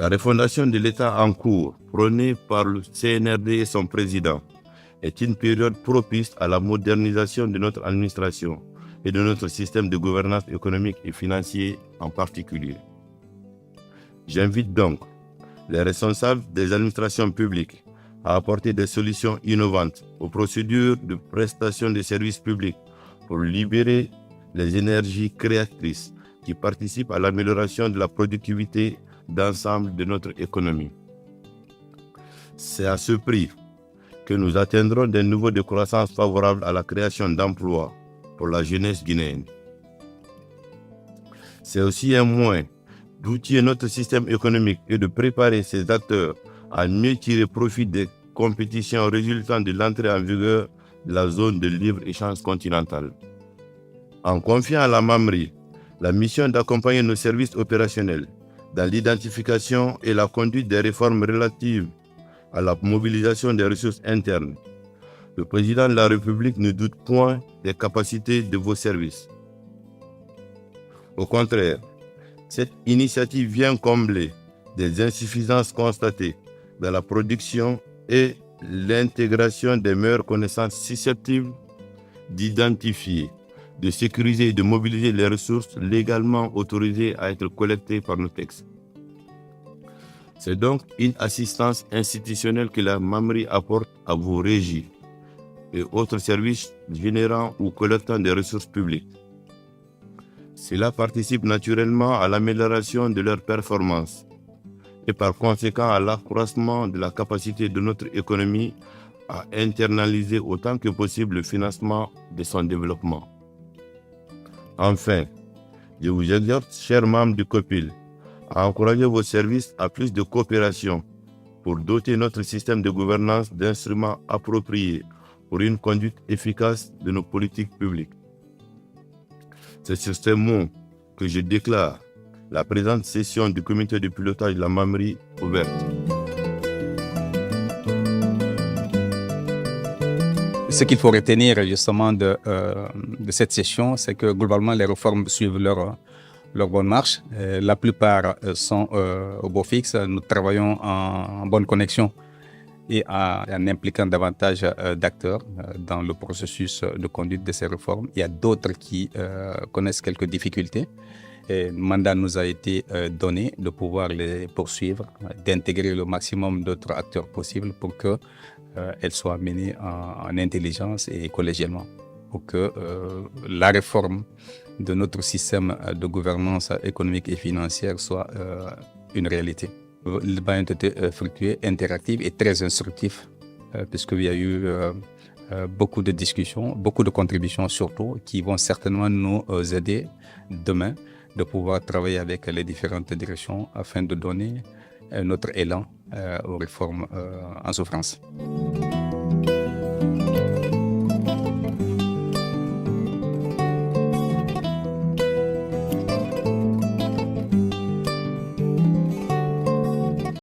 La refondation de l'État en cours, prônée par le CNRD et son président, est une période propice à la modernisation de notre administration et de notre système de gouvernance économique et financier en particulier. J'invite donc les responsables des administrations publiques à apporter des solutions innovantes aux procédures de prestation de services publics pour libérer les énergies créatrices qui participent à l'amélioration de la productivité d'ensemble de notre économie. C'est à ce prix que nous atteindrons des niveaux de croissance favorables à la création d'emplois pour la jeunesse guinéenne. C'est aussi un moyen d'outiller notre système économique et de préparer ses acteurs à mieux tirer profit des compétitions résultant de l'entrée en vigueur de la zone de libre-échange continentale. En confiant à la MAMRI la mission d'accompagner nos services opérationnels dans l'identification et la conduite des réformes relatives à la mobilisation des ressources internes, le président de la République ne doute point des capacités de vos services. Au contraire, cette initiative vient combler des insuffisances constatées dans la production et l'intégration des meilleures connaissances susceptibles d'identifier, de sécuriser et de mobiliser les ressources légalement autorisées à être collectées par nos textes. C'est donc une assistance institutionnelle que la MAMRI apporte à vos régies et autres services générant ou collectant des ressources publiques. Cela participe naturellement à l'amélioration de leurs performances et par conséquent à l'accroissement de la capacité de notre économie à internaliser autant que possible le financement de son développement. Enfin, je vous exhorte, chers membres du COPIL, à encourager vos services à plus de coopération pour doter notre système de gouvernance d'instruments appropriés pour une conduite efficace de nos politiques publiques. C'est sur ces mots que je déclare la présente session du comité de pilotage de la MAMRI ouverte. Ce qu'il faut retenir justement de cette session, c'est que globalement les réformes suivent leur bonne marche. La plupart sont au beau fixe. Nous travaillons en bonne connexion et en impliquant davantage d'acteurs dans le processus de conduite de ces réformes. Il y a d'autres qui connaissent quelques difficultés. Le mandat nous a été donné de pouvoir les poursuivre, d'intégrer le maximum d'autres acteurs possibles pour qu'elles soient menées en intelligence et collégialement, pour que la réforme de notre système de gouvernance économique et financière soit une réalité. Le débat a été fructueux, interactif et très instructif, puisqu'il y a eu beaucoup de discussions, beaucoup de contributions surtout, qui vont certainement nous aider demain de pouvoir travailler avec les différentes directions afin de donner notre élan aux réformes en souffrance.